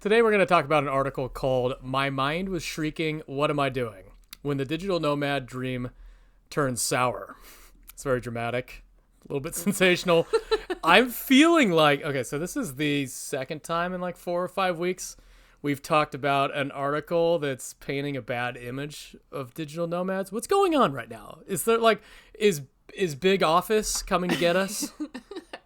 Today we're going to talk about an article called My Mind Was Shrieking, What Am I Doing? When the Digital Nomad Dream Turns Sour. It's very dramatic, a little bit sensational. I'm feeling like, okay, so this is the second time in like 4 or 5 weeks we've talked about an article that's painting a bad image of digital nomads. What's going on right now? Is there like, is Big Office coming to get us?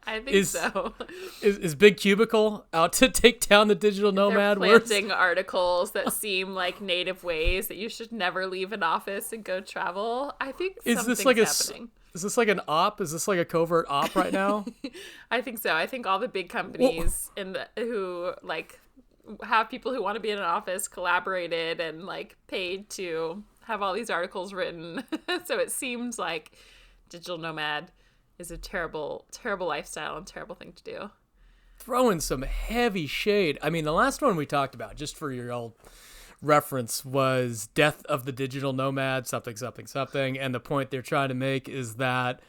I think so. Is Big Cubicle out to take down the digital nomad? They're planting articles that seem like native ways that you should never leave an office and go travel. I think something's happening. Is this like an op? Is this like a covert op right now? I think so. I think all the big companies who like have people who want to be in an office collaborated and like paid to have all these articles written. So it seems like digital nomad is a terrible, terrible lifestyle and terrible thing to do. Throwing some heavy shade. I mean, the last one we talked about, just for your old reference, was Death of the Digital Nomad, something, something, something. And the point they're trying to make is that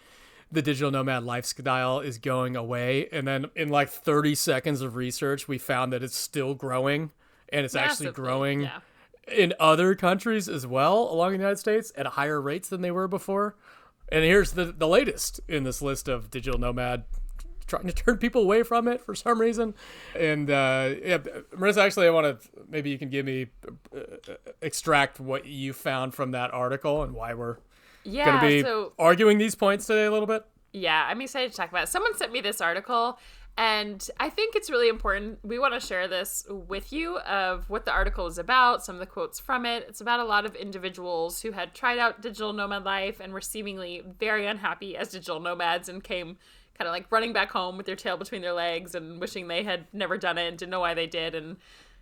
the digital nomad lifestyle is going away. And then in like 30 seconds of research, we found that it's still growing. And it's Massively, actually growing yeah. in other countries as well, along the United States, at higher rates than they were before. And here's the latest in this list of digital nomad trying to turn people away from it for some reason. And yeah, Marissa, actually, I want to, maybe you can give me, extract what you found from that article and why we're going to be arguing these points today a little bit. Yeah, I'm excited to talk about it. Someone sent me this article, and I think it's really important. We want to share this with you of what the article is about, some of the quotes from it. It's about a lot of individuals who had tried out digital nomad life and were seemingly very unhappy as digital nomads and came kind of like running back home with their tail between their legs and wishing they had never done it and didn't know why they did.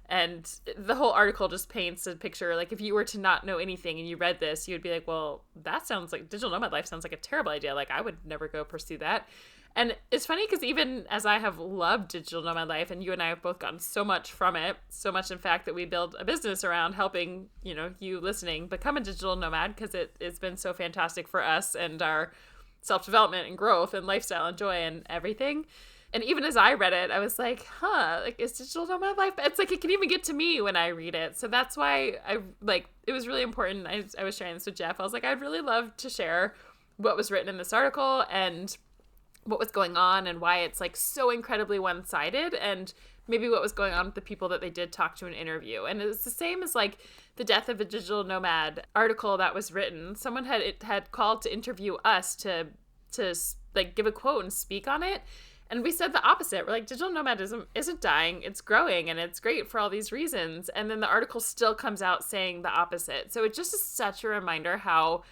And the whole article just paints a picture. Like if you were to not know anything and you read this, you would be like, well, that sounds like digital nomad life sounds like a terrible idea. Like I would never go pursue that. And it's funny because even as I have loved digital nomad life, and you and I have both gotten so much from it, so much in fact that we build a business around helping, you listening become a digital nomad because it's been so fantastic for us and our self-development and growth and lifestyle and joy and everything. And even as I read it, I was like, like is digital nomad life? It's like it can even get to me when I read it. So that's why it was really important. I was sharing this with Jeff. I was like, I'd really love to share what was written in this article and what was going on and why it's like so incredibly one-sided, and maybe what was going on with the people that they did talk to in an interview. And it's the same as like the Death of a Digital Nomad article that was written. Someone had called to interview us to like give a quote and speak on it. And we said the opposite. We're like, digital nomadism isn't dying, it's growing, and it's great for all these reasons. And then the article still comes out saying the opposite. So it just is such a reminder how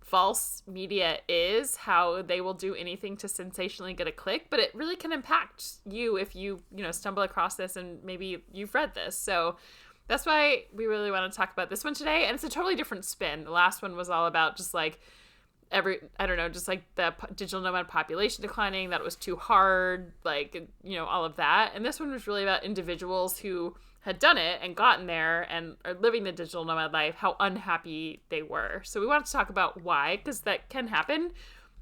false media is, how they will do anything to sensationally get a click, but it really can impact you if you stumble across this and maybe you've read this. So that's why we really want to talk about this one today. And it's a totally different spin. The last one was all about just like just like the digital nomad population declining, that it was too hard, like, all of that. And this one was really about individuals who had done it and gotten there and are living the digital nomad life, how unhappy they were. So we wanted to talk about why, because that can happen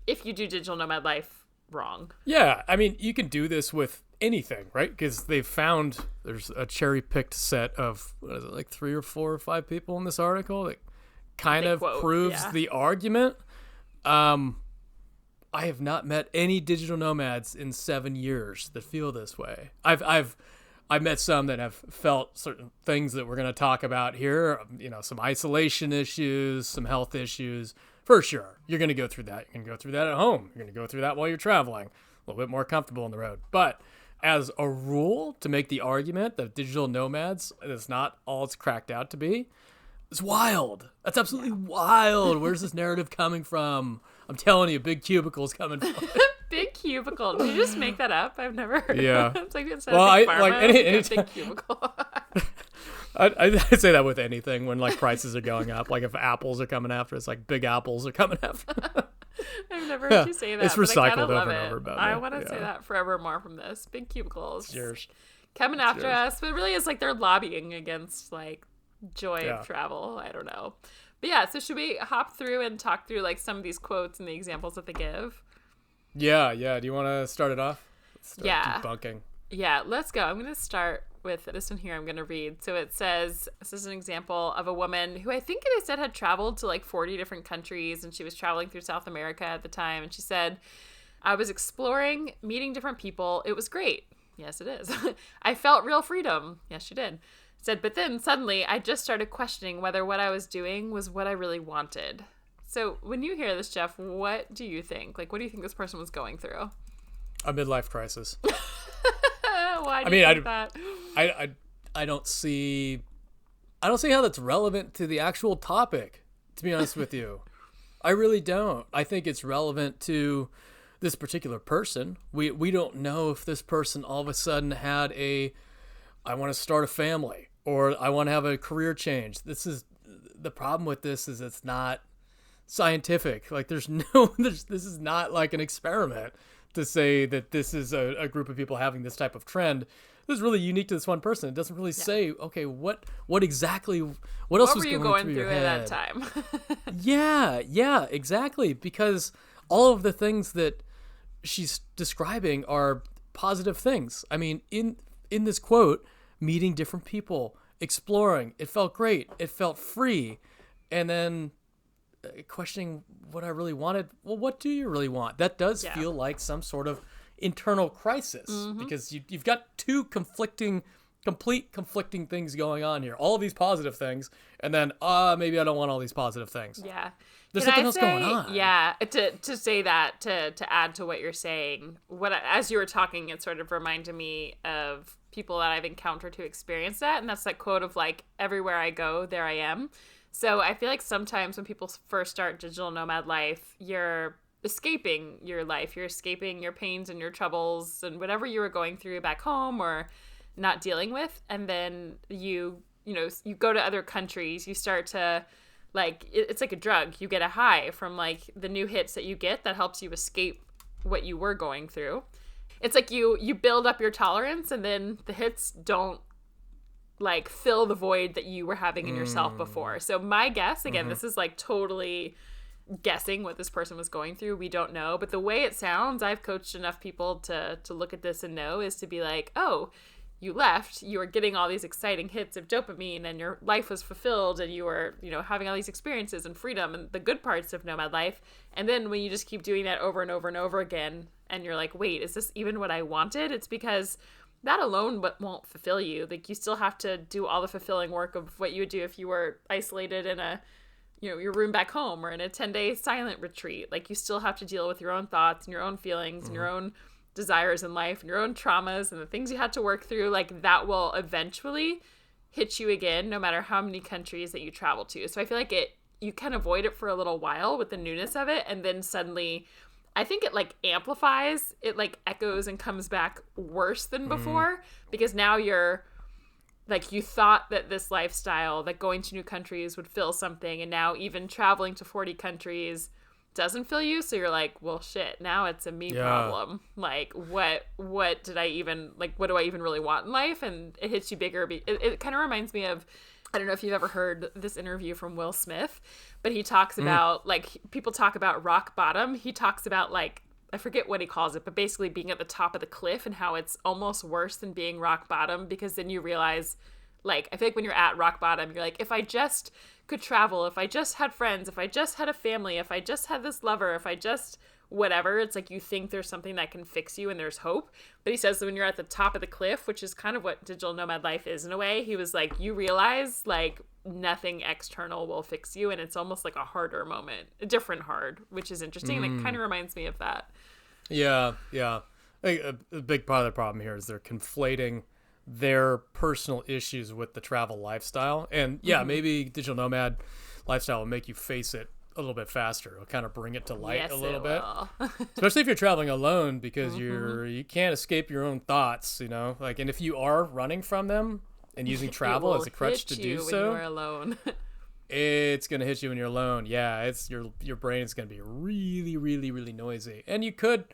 if you do digital nomad life wrong. Yeah, I mean, you can do this with anything, right? Because they've found there's a cherry-picked set of, what is it, like 3 or 4 or 5 people in this article that kind of proves the argument. I have not met any digital nomads in 7 years that feel this way. I've met some that have felt certain things that we're going to talk about here, some isolation issues, some health issues, for sure. You're going to go through that. You're going to go through that at home. You're going to go through that while you're traveling, a little bit more comfortable on the road. But as a rule, to make the argument that digital nomads is not all it's cracked out to be, it's wild. That's absolutely wild. Where's this narrative coming from? I'm telling you, Big Cubicle's coming from. Big Cubicle. Did you just make that up? I've never heard of it. It's like instead of Big Cubicle. I say that with anything when like prices are going up. Like if apples are coming after, it's like big apples are coming after. I've never heard you say that. It's recycled over and over. I want to say that forever more from this. Big Cubicles. It's yours. Coming after us. But it really is like they're lobbying against like joy of travel. I don't know. But yeah, so should we hop through and talk through like some of these quotes and the examples that they give? Yeah. Do you want to start it off? Let's start debunking. Yeah, let's go. I'm going to start with this one here I'm going to read. So it says, this is an example of a woman who I think they said had traveled to like 40 different countries, and she was traveling through South America at the time. And she said, I was exploring, meeting different people. It was great. Yes, it is. I felt real freedom. Yes, she did. Said, but then suddenly I just started questioning whether what I was doing was what I really wanted. So when you hear this, Jeff, what do you think? Like, what do you think this person was going through? A midlife crisis. Why do you think that? I don't see how that's relevant to the actual topic, to be honest with you. I really don't. I think it's relevant to this particular person. We don't know if this person all of a sudden had I want to start a family, or I want to have a career change. This is the problem with this, is it's not scientific. Like this is not like an experiment to say that this is a group of people having this type of trend. This is really unique to this one person. It doesn't really say, okay, what exactly, what else was going through your head at that time? Yeah, exactly. Because all of the things that she's describing are positive things. I mean, in this quote, meeting different people, exploring, it felt great, it felt free, and then questioning what I really wanted. Well, what do you really want? That does feel like some sort of internal crisis, because you've got two complete conflicting things going on here. All of these positive things, and then maybe I don't want all these positive things. Yeah. There's something else going on. Yeah, to say that, to add to what you're saying, as you were talking, it sort of reminded me of people that I've encountered who experience that, and that's that quote of like, everywhere I go, there I am. So I feel like sometimes when people first start digital nomad life, you're escaping your life. You're escaping your pains and your troubles and whatever you were going through back home or not dealing with. And then you go to other countries, you start to, like, it's like a drug. You get a high from like the new hits that you get that helps you escape what you were going through. It's like you build up your tolerance, and then the hits don't like fill the void that you were having in yourself before. So my guess, again, this is like totally guessing what this person was going through. We don't know, but the way it sounds, I've coached enough people to look at this and know, is to be like, oh, you left, you were getting all these exciting hits of dopamine and your life was fulfilled and you were, having all these experiences and freedom and the good parts of nomad life. And then when you just keep doing that over and over and over again, and you're like, wait, is this even what I wanted? It's because that alone won't fulfill you. Like, you still have to do all the fulfilling work of what you would do if you were isolated in a, your room back home or in a 10-day silent retreat. Like, you still have to deal with your own thoughts and your own feelings and your own desires in life and your own traumas and the things you had to work through. Like, that will eventually hit you again, no matter how many countries that you travel to. So I feel like you can avoid it for a little while with the newness of it, and then suddenly I think it like amplifies, it like echoes and comes back worse than before, because now you're like, you thought that this lifestyle, that going to new countries would fill something, and now even traveling to 40 countries doesn't fill you. So you're like, well, shit, now it's a me problem. Like, what did I even, like, what do I even really want in life? And it hits you bigger. It kind of reminds me of, I don't know if you've ever heard this interview from Will Smith, but he talks about, like, people talk about rock bottom. He talks about, like, I forget what he calls it, but basically being at the top of the cliff and how it's almost worse than being rock bottom, because then you realize, like, I feel like when you're at rock bottom, you're like, if I just could travel, if I just had friends, if I just had a family, if I just had this lover, if I just whatever, it's like you think there's something that can fix you and there's hope. But he says that when you're at the top of the cliff, which is kind of what digital nomad life is in a way, he was like, you realize like nothing external will fix you, and it's almost like a harder moment, a different hard, which is interesting. And it kind of reminds me of that. Yeah. A big part of the problem here is they're conflating their personal issues with the travel lifestyle. And maybe digital nomad lifestyle will make you face it a little bit faster. It'll kind of bring it to light a little bit. Especially if you're traveling alone, because you can't escape your own thoughts, like, and if you are running from them and using travel as a crutch to do so, when you're alone. It's going to hit you when you're alone. Yeah, it's your brain is going to be really, really, really noisy. And you could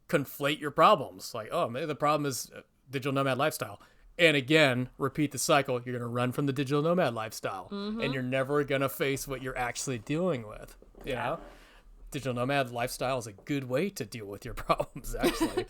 conflate your problems. Like, oh, maybe the problem is digital nomad lifestyle. And again, repeat the cycle. You're going to run from the digital nomad lifestyle, and you're never going to face what you're actually dealing with, you know? digital nomad lifestyle is a good way to deal with your problems, actually.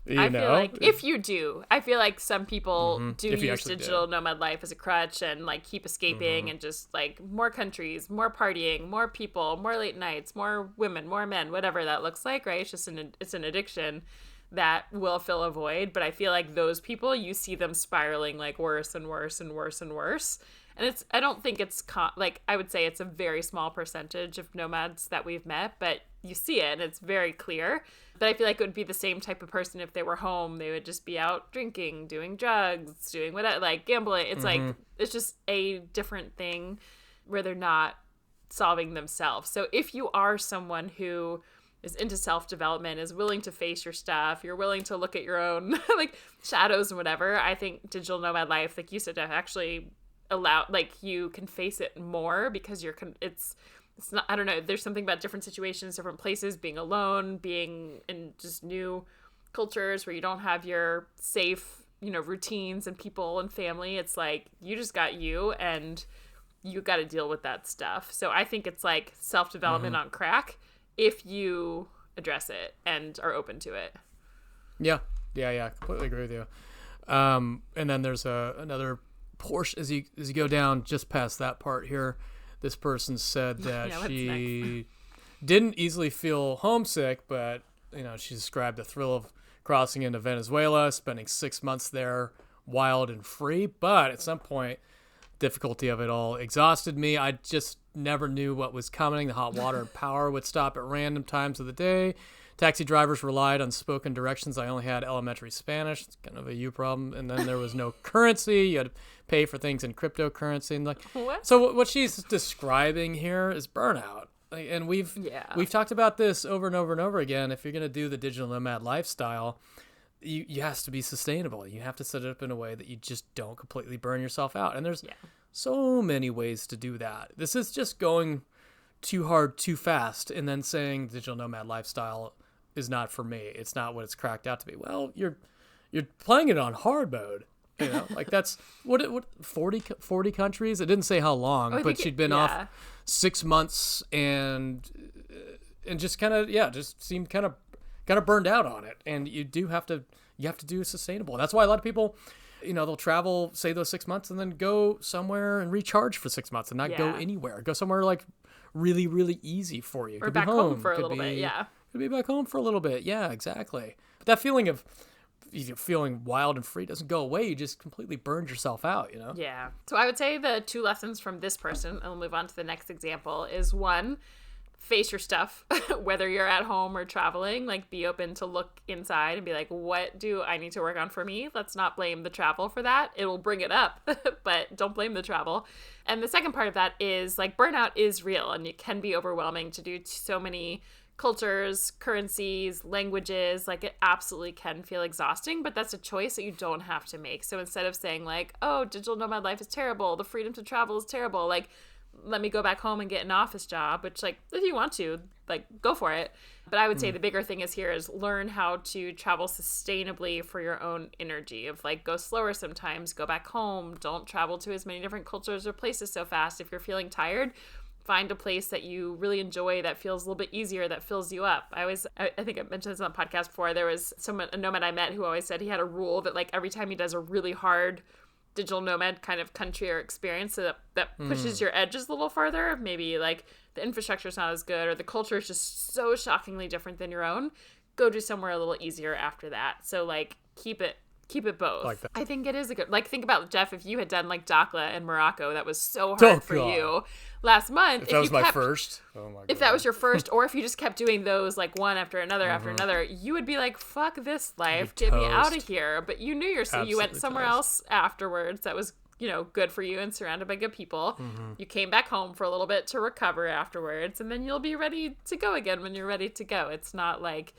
I feel like if you do, I feel like some people do use digital nomad life as a crutch and like keep escaping and just like more countries, more partying, more people, more late nights, more women, more men, whatever that looks like, right? It's just it's an addiction that will fill a void. But I feel like those people, you see them spiraling like worse and worse and worse and worse. And I don't think it's like, I would say it's a very small percentage of nomads that we've met, but you see it and it's very clear. But I feel like it would be the same type of person if they were home. They would just be out drinking, doing drugs, doing whatever, like gambling. It's like, it's just a different thing where they're not solving themselves. So if you are someone who is into self-development, is willing to face your stuff, you're willing to look at your own like shadows and whatever, I think digital nomad life, like you said, actually like you can face it more because it's not, I don't know, there's something about different situations, different places, being alone, being in just new cultures where you don't have your safe, routines and people and family. It's like you just got you and you got to deal with that stuff. So I think it's like self-development on crack if you address it and are open to it. Yeah, completely agree with you. And then there's another portion as you go down just past that part here. This person said that she didn't easily feel homesick, but she described the thrill of crossing into Venezuela, spending 6 months there, wild and free. But at some point, difficulty of it all exhausted me. I just never knew what was coming. The hot water and power would stop at random times of the day. Taxi drivers relied on spoken directions. I only had elementary Spanish. It's kind of a you problem. And then there was no currency. You had to pay for things in cryptocurrency. And like, what? So what she's describing here is burnout. And we've talked about this over and over and over again. If you're going to do the digital nomad lifestyle, you have to be sustainable. You have to set it up in a way that you just don't completely burn yourself out. And there's so many ways to do that. This is just going too hard, too fast, and then saying digital nomad lifestyle is not for me. It's not what it's cracked out to be. Well, you're playing it on hard mode. Like that's what 40 countries. It didn't say how long, but she'd been off 6 months and just kind of just seemed kind of burned out on it. And you have to do sustainable. That's why a lot of people, they'll travel, say those 6 months, and then go somewhere and recharge for 6 months and not go anywhere. Go somewhere like really, really easy for you. Or back home for a little bit. Yeah. Could be back home for a little bit. Yeah, exactly. But that feeling of feeling wild and free doesn't go away. You just completely burned yourself out, Yeah. So I would say the two lessons from this person, and we'll move on to the next example, is one, face your stuff, whether you're at home or traveling, like be open to look inside and be like, what do I need to work on for me? Let's not blame the travel for that. It will bring it up, but don't blame the travel. And the second part of that is like burnout is real and it can be overwhelming to do so many cultures, currencies, languages. Like it absolutely can feel exhausting, but that's a choice that you don't have to make. So instead of saying like, oh, digital nomad life is terrible, the freedom to travel is terrible, like let me go back home and get an office job, which like if you want to, like go for it. But I would say the bigger thing is learn how to travel sustainably for your own energy, of like go slower sometimes, go back home, don't travel to as many different cultures or places so fast. If you're feeling tired, find a place that you really enjoy that feels a little bit easier, that fills you up. I think I mentioned this on the podcast before. There was a nomad I met who always said he had a rule that like every time he does a really hard digital nomad kind of country or experience that pushes your edges a little farther, maybe like the infrastructure is not as good or the culture is just so shockingly different than your own, go do somewhere a little easier after that. So like keep it both. Like I think it is a good, like think about Jeff, if you had done like Dakhla in Morocco, that was so hard for you last month. If that was my first, oh my God. If that was your first, or if you just kept doing those like one after another after another, you would be like, fuck this life, get me out of here. But you knew yourself. You went somewhere else afterwards that was, good for you and surrounded by good people. You came back home for a little bit to recover afterwards, and then you'll be ready to go again when you're ready to go. It's not like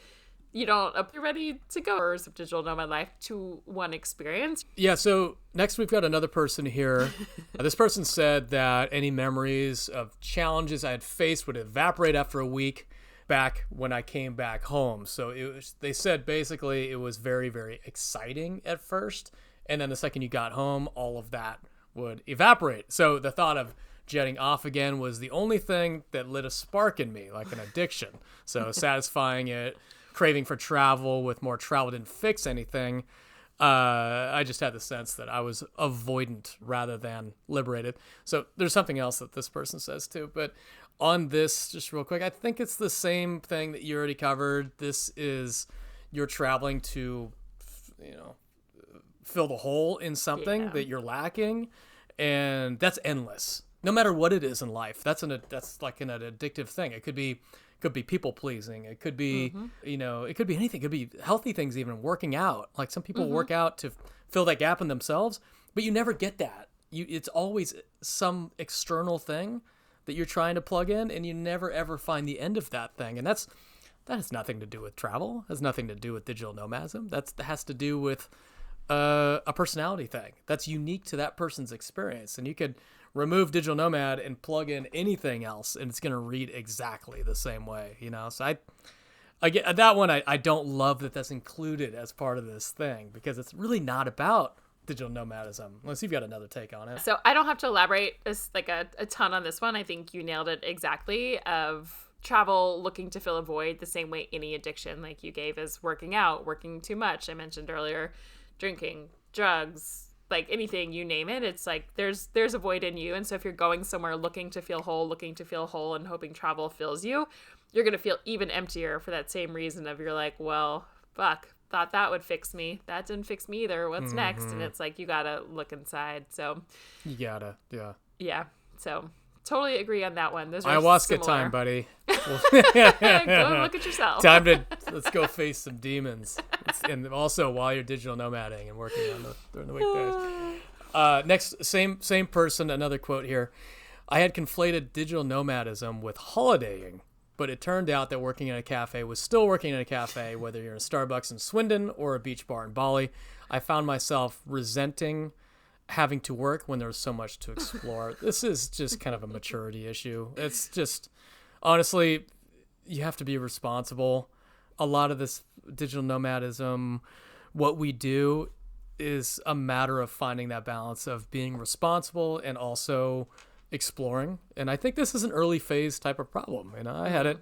you're ready to go hours of digital nomad life to one experience. Yeah, so next we've got another person here. This person said that any memories of challenges I had faced would evaporate after a week back when I came back home. So they said basically it was very, very exciting at first, and then the second you got home, all of that would evaporate. So the thought of jetting off again was the only thing that lit a spark in me, like an addiction. So satisfying it, craving for travel with more travel didn't fix anything. I just had the sense that I was avoidant rather than liberated. So there's something else that this person says too. But on this, just real quick, I think it's the same thing that you already covered. This is you're traveling to, fill the hole in something that you're lacking. And that's endless. No matter what it is in life, that's like an addictive thing. It could be people pleasing. It could be, it could be anything. It could be healthy things, even working out. Like some people work out to fill that gap in themselves, but you never get that. It's always some external thing that you're trying to plug in, and you never ever find the end of that thing. And that has nothing to do with travel. Has nothing to do with digital nomadism. That has to do with a personality thing that's unique to that person's experience. And you could remove digital nomad and plug in anything else, and it's going to read exactly the same way, So I get that one. I don't love that that's included as part of this thing, because it's really not about digital nomadism, unless you've got another take on it. So I don't have to elaborate a ton on this one. I think you nailed it exactly. Of travel looking to fill a void the same way any addiction like you gave is working out, working too much. I mentioned earlier, drinking, drugs, like anything, you name it. It's like there's a void in you. And so if you're going somewhere looking to feel whole, and hoping travel fills you, you're going to feel even emptier for that same reason of you're like, well, fuck, thought that would fix me. That didn't fix me either. What's next? And it's like, you got to look inside. So you gotta, yeah. Yeah. So totally agree on that one. Those are ayahuasca similar. time, buddy. Go look at yourself. Let's go face some demons. And also while you're digital nomading and working during the weekdays. Next, same person, another quote here. I had conflated digital nomadism with holidaying, but it turned out that working in a cafe was still working in a cafe, whether you're in a Starbucks in Swindon or a beach bar in Bali. I found myself resenting having to work when there's so much to explore. This is just kind of a maturity issue. It's just, honestly, you have to be responsible. A lot of this digital nomadism, what we do is a matter of finding that balance of being responsible and also exploring. And I think this is an early phase type of problem. I had it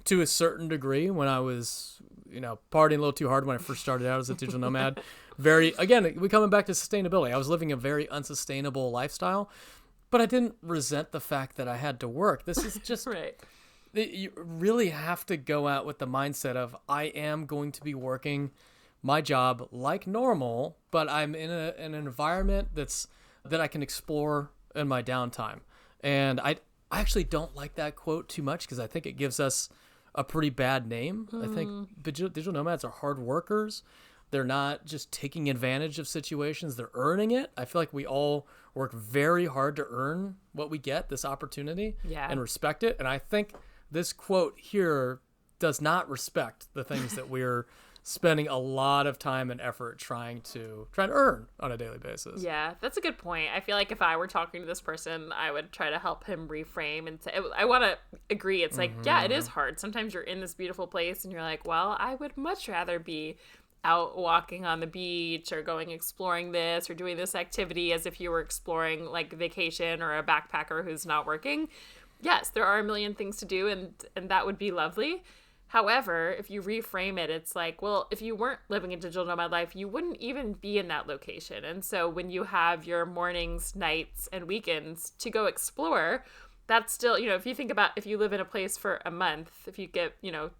to a certain degree when I was, partying a little too hard when I first started out as a digital nomad. Again, we're coming back to sustainability. I was living a very unsustainable lifestyle, but I didn't resent the fact that I had to work. This is just right. You really have to go out with the mindset of, I am going to be working my job like normal, but I'm in an environment that I can explore in my downtime. And I actually don't like that quote too much, because I think it gives us a pretty bad name. I think digital nomads are hard workers. They're not just taking advantage of situations, they're earning it. I feel like we all work very hard to earn what we get, this opportunity, and respect it. And I think this quote here does not respect the things that we're spending a lot of time and effort trying to earn on a daily basis. Yeah, that's a good point. I feel like if I were talking to this person, I would try to help him reframe and say, I want to agree. It's like, yeah, it is hard. Sometimes you're in this beautiful place and you're like, well, I would much rather be out walking on the beach or going exploring this or doing this activity as if you were exploring like vacation or a backpacker who's not working. Yes, there are a million things to do and that would be lovely. However, if you reframe it, it's like, well, if you weren't living a digital nomad life, you wouldn't even be in that location. And so when you have your mornings, nights, and weekends to go explore, that's still, if you think about if you live in a place for a month, if you get,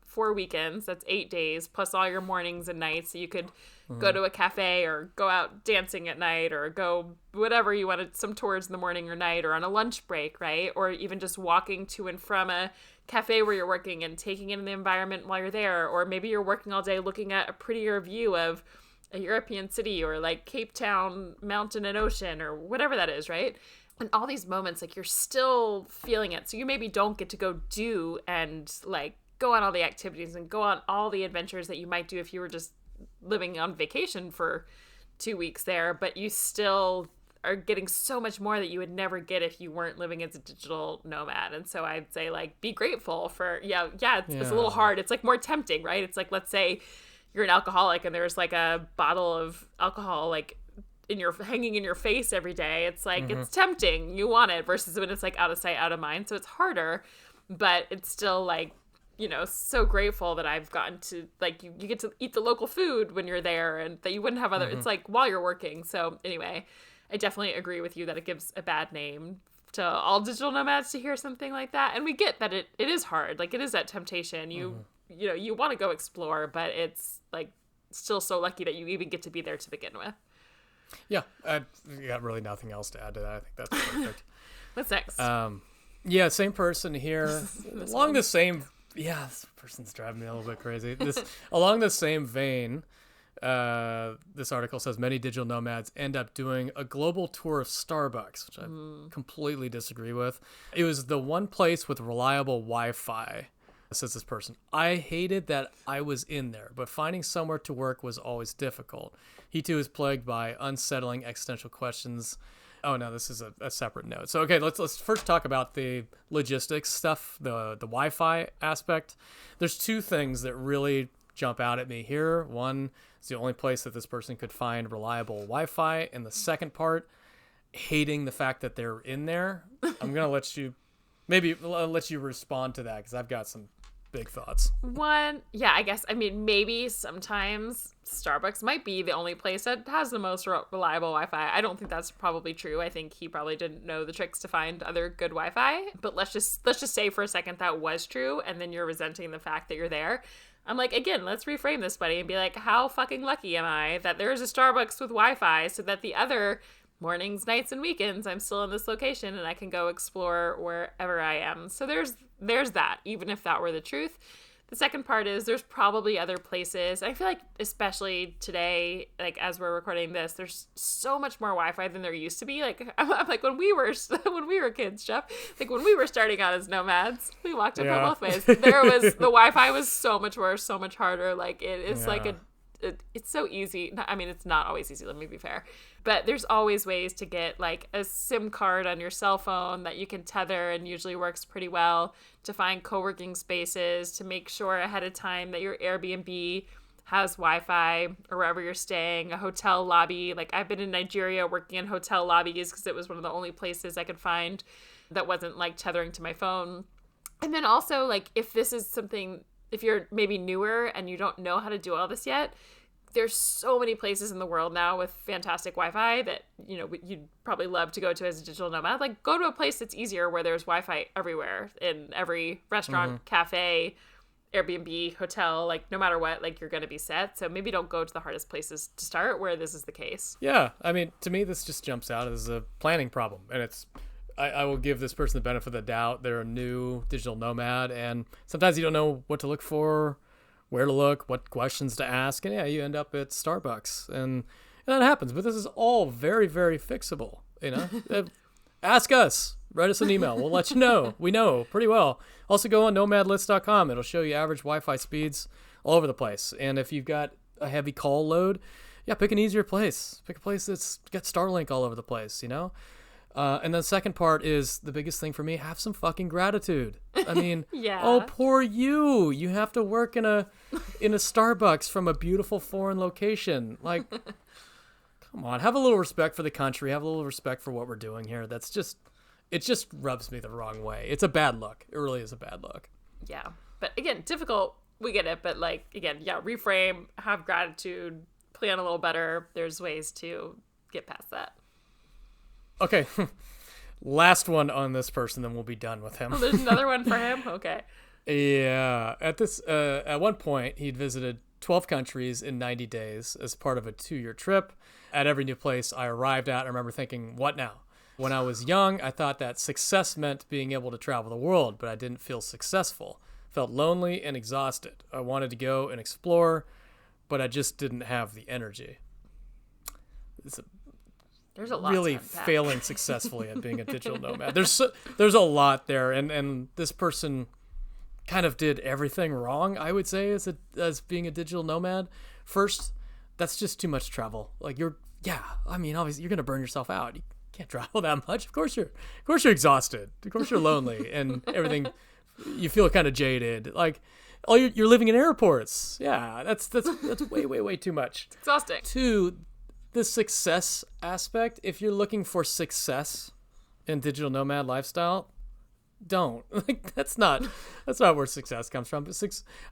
4 weekends, that's 8 days, plus all your mornings and nights. So you could go to a cafe or go out dancing at night or go whatever you wanted, some tours in the morning or night or on a lunch break, right? Or even just walking to and from a cafe where you're working and taking in the environment while you're there. Or maybe you're working all day looking at a prettier view of a European city or like Cape Town, mountain and ocean or whatever that is, right? And all these moments, like you're still feeling it. So you maybe don't get to go do and like go on all the activities and go on all the adventures that you might do if you were just living on vacation for 2 weeks there, but you still are getting so much more that you would never get if you weren't living as a digital nomad. And so I'd say like, be grateful for, it's a little hard. It's like more tempting, right? It's like, let's say you're an alcoholic and there's like a bottle of alcohol, like hanging in your face every day, it's like, it's tempting. You want it, versus when it's like out of sight, out of mind. So it's harder, but it's still like, so grateful that I've gotten to, like, you get to eat the local food when you're there, and that you wouldn't have other, it's like while you're working. So anyway, I definitely agree with you that it gives a bad name to all digital nomads to hear something like that. And we get that it is hard. Like, it is that temptation. You want to go explore, but it's like still so lucky that you even get to be there to begin with. Yeah. I got really nothing else to add to that. I think that's perfect. What's next? Yeah, same person here. Along the same, this person's driving me a little bit crazy. Along the same vein, this article says many digital nomads end up doing a global tour of Starbucks, which I completely disagree with. It was the one place with reliable Wi-Fi, says this person. I hated that I was in there, but finding somewhere to work was always difficult. He too is plagued by unsettling existential questions. Oh no, this is a separate note. So okay, let's first talk about the logistics stuff, the Wi-Fi aspect. There's two things that really jump out at me here. One, it's the only place that this person could find reliable Wi-Fi, and the second part, hating the fact that they're in there. I'm gonna let you respond to that, because I've got some big thoughts. I guess, maybe sometimes Starbucks might be the only place that has the most reliable Wi-Fi. I don't think that's probably true. I think he probably didn't know the tricks to find other good Wi-Fi. But let's just say for a second that was true, and then you're resenting the fact that you're there. I'm like, again, let's reframe this, buddy, and be like, how fucking lucky am I that there's a Starbucks with Wi-Fi, so that the other mornings, nights, and weekends I'm still in this location and I can go explore wherever I am. So there's that, even if that were the truth. The second part is there's probably other places. I feel like especially today, like as we're recording this, there's so much more Wi-Fi than there used to be. Like I'm like when we were kids, Jeff, like when we were starting out as nomads, we walked up both ways. The Wi-Fi was so much worse, so much harder. Like it's like it's so easy. It's not always easy, let me be fair. But there's always ways to get like a SIM card on your cell phone that you can tether, and usually works pretty well, to find co-working spaces, to make sure ahead of time that your Airbnb has Wi-Fi, or wherever you're staying, a hotel lobby. Like I've been in Nigeria working in hotel lobbies because it was one of the only places I could find that wasn't like tethering to my phone. And then also, like, if you're maybe newer and you don't know how to do all this yet, there's so many places in the world now with fantastic Wi-Fi that, you'd probably love to go to as a digital nomad. Like, go to a place that's easier, where there's Wi-Fi everywhere, in every restaurant, cafe, Airbnb, hotel. Like, no matter what, like, you're going to be set. So maybe don't go to the hardest places to start where this is the case. Yeah. To me, this just jumps out as a planning problem. And I will give this person the benefit of the doubt. They're a new digital nomad, and sometimes you don't know what to look for, where to look, what questions to ask, and you end up at Starbucks, and that happens. But this is all very, very fixable. Ask us, write us an email, we'll let you know. We know pretty well. Also, go on nomadlist.com. It'll show you average Wi-Fi speeds all over the place. And if you've got a heavy call load, pick an easier place. Pick a place that's got Starlink all over the place. And then the second part is the biggest thing for me: have some fucking gratitude. Oh, poor you. You have to work in a Starbucks from a beautiful foreign location. Like, come on, have a little respect for the country. Have a little respect for what we're doing here. It just rubs me the wrong way. It's a bad look. It really is a bad look. Yeah. But again, difficult. We get it. But like, again, reframe, have gratitude, plan a little better. There's ways to get past that. Okay, last one on this person, then we'll be done with him. Oh, there's another one for him? Okay. Yeah. At one point, he'd visited 12 countries in 90 days as part of a 2-year trip. At every new place I arrived at, I remember thinking, what now? When I was young, I thought that success meant being able to travel the world, but I didn't feel successful. Felt lonely and exhausted. I wanted to go and explore, but I just didn't have the energy. There's a lot really failing successfully at being a digital nomad. There's a lot there, and this person kind of did everything wrong, I would say, as being a digital nomad. First, that's just too much travel. Like obviously you're gonna burn yourself out. You can't travel that much. Of course you're exhausted. Of course you're lonely and everything. You feel kind of jaded. Like, you're living in airports. Yeah, that's way too much. It's exhausting. Two, the success aspect, if you're looking for success in digital nomad lifestyle, don't. Like, that's not where success comes from.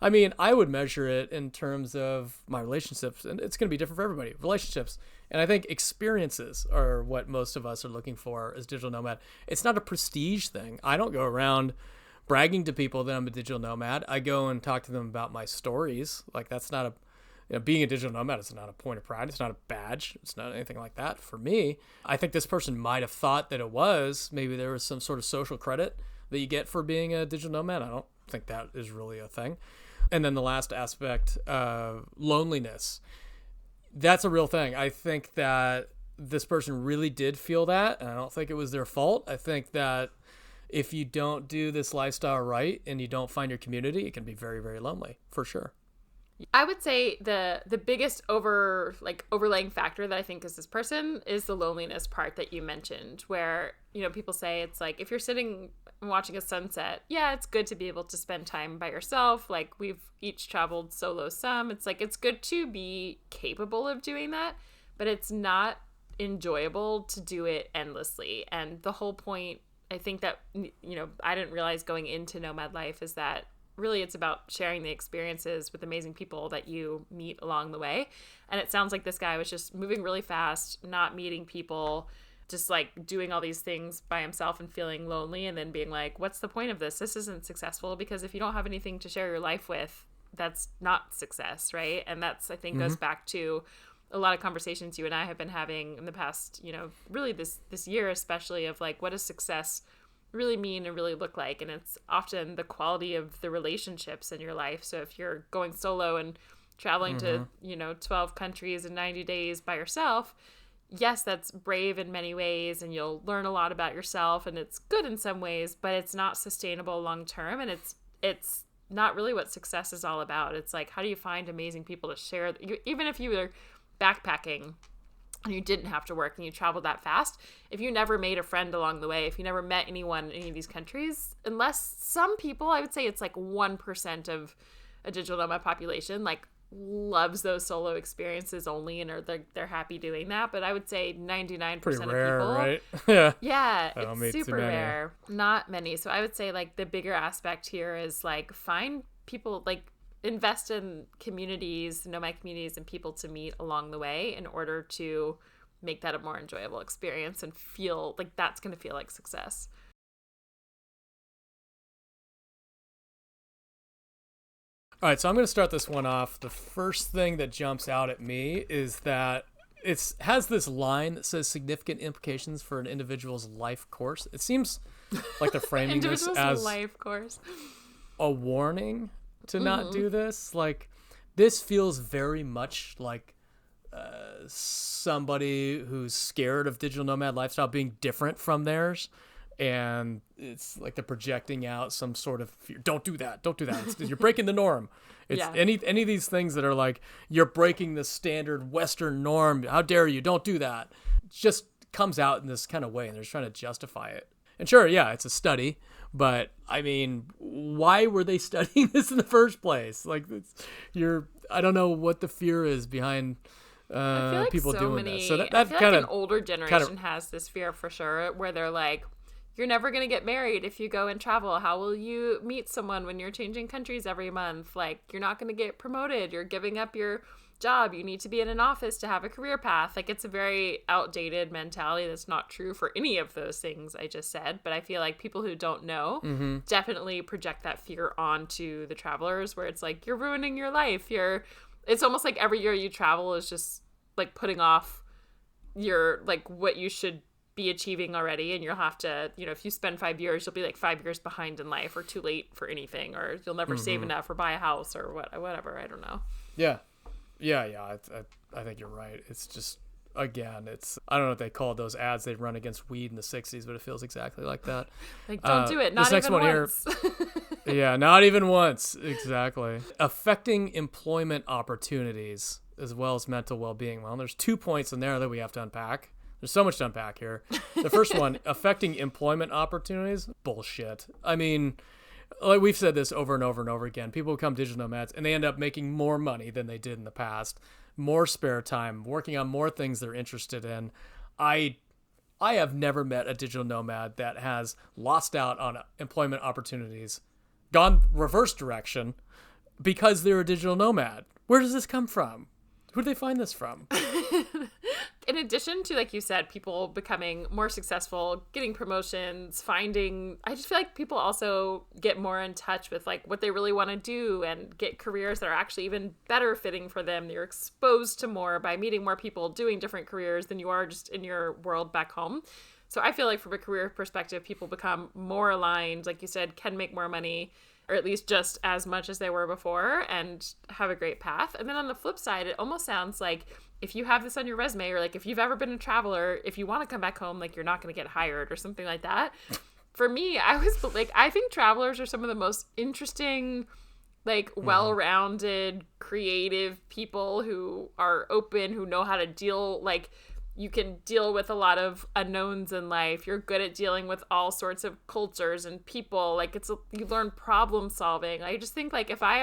I mean, I would measure it in terms of my relationships, and it's going to be different for everybody. Relationships. And I think experiences are what most of us are looking for as digital nomad. It's not a prestige thing. I don't go around bragging to people that I'm a digital nomad. I go and talk to them about my stories. Like, that's not being a digital nomad is not a point of pride. It's not a badge. It's not anything like that for me. I think this person might have thought that it was. Maybe there was some sort of social credit that you get for being a digital nomad. I don't think that is really a thing. And then the last aspect, loneliness. That's a real thing. I think that this person really did feel that, and I don't think it was their fault. I think that if you don't do this lifestyle right and you don't find your community, it can be very, very lonely, for sure. I would say the biggest overlaying factor that I think is this person is the loneliness part that you mentioned, where, you know, people say it's like, if you're sitting and watching a sunset, yeah, it's good to be able to spend time by yourself. Like, we've each traveled solo some. It's like, it's good to be capable of doing that, but it's not enjoyable to do it endlessly. And the whole point, I think that, you know, I didn't realize going into nomad life is that really it's about sharing the experiences with amazing people that you meet along the way. And it sounds like this guy was just moving really fast, not meeting people, just like doing all these things by himself and feeling lonely, and then being like, what's the point of this? This isn't successful, because if you don't have anything to share your life with, that's not success, right? And that's, I think, goes back to a lot of conversations you and I have been having in the past, you know, really this year especially, of like, what does success really mean and really look like? And it's often the quality of the relationships in your life. So if you're going solo and traveling to, you know, 12 countries in 90 days by yourself, yes, that's brave in many ways, and you'll learn a lot about yourself, and it's good in some ways, but it's not sustainable long term, and it's not really what success is all about. It's like, how do you find amazing people to share? Even if you were backpacking and you didn't have to work and you traveled that fast, if you never made a friend along the way, if you never met anyone in any of these countries, unless some people, I would say it's like 1% of a digital nomad population, like, loves those solo experiences only, and they're happy doing that. But I would say 99% Pretty of rare, people, right? yeah, it's super rare. Not many. So I would say, like, the bigger aspect here is, like, find people, like, invest in communities, nomad communities, and people to meet along the way in order to make that a more enjoyable experience and feel like that's going to feel like success. All right, so I'm going to start this one off. The first thing that jumps out at me is that it has this line that says significant implications for an individual's life course. It seems like they're framing this as life course, a warning to not do this. Like, this feels very much like somebody who's scared of digital nomad lifestyle being different from theirs. And it's like they're projecting out some sort of fear. Don't do that. Don't do that. You're breaking the norm. It's any of these things that are like, you're breaking the standard Western norm. How dare you? Don't do that. It just comes out in this kind of way, and they're just trying to justify it. And sure, yeah, it's a study, but I mean, why were they studying this in the first place? Like, I don't know what the fear is behind I feel like people doing this. So that I feel kind like of an older generation has this fear for sure, where they're like, you're never going to get married if you go and travel. How will you meet someone when you're changing countries every month? Like, you're not going to get promoted. You're giving up your job. You need to be in an office to have a career path. Like, it's a very outdated mentality that's not true for any of those things I just said. But I feel like people who don't know definitely project that fear onto the travelers, where it's like, you're ruining your life. It's almost like every year you travel is just like putting off your, like, what you should be achieving already, and you'll have to, you know, if you spend 5 years, you'll be like 5 years behind in life, or too late for anything, or you'll never save enough or buy a house or whatever. I don't know. Yeah. I think you're right. It's just, again, I don't know what they called those ads they run against weed in the 60s, but it feels exactly like that. Like, don't do it. Not this next even one once. Here, yeah, not even once. Exactly. Affecting employment opportunities as well as mental well-being. Well, there's 2 points in there that we have to unpack. There's so much to unpack here. The first one, affecting employment opportunities. Bullshit. I mean, like, we've said this over and over and over again. People become digital nomads and they end up making more money than they did in the past. more spare time, working on more things they're interested in. I have never met a digital nomad that has lost out on employment opportunities, gone reverse direction because they're a digital nomad. Where does this come from? Who do they find this from? In addition to, like you said, people becoming more successful, getting promotions, I just feel like people also get more in touch with like what they really want to do and get careers that are actually even better fitting for them. You're exposed to more by meeting more people doing different careers than you are just in your world back home. So I feel like from a career perspective, people become more aligned, like you said, can make more money, or at least just as much as they were before, and have a great path. And then on the flip side, it almost sounds like if you have this on your resume, or like if you've ever been a traveler, if you want to come back home, like you're not going to get hired or something like that. For me, I think travelers are some of the most interesting, like well-rounded, creative people who are open, who know how to deal, like you can deal with a lot of unknowns in life. You're good at dealing with all sorts of cultures and people. Like you learn problem solving. I just think like if I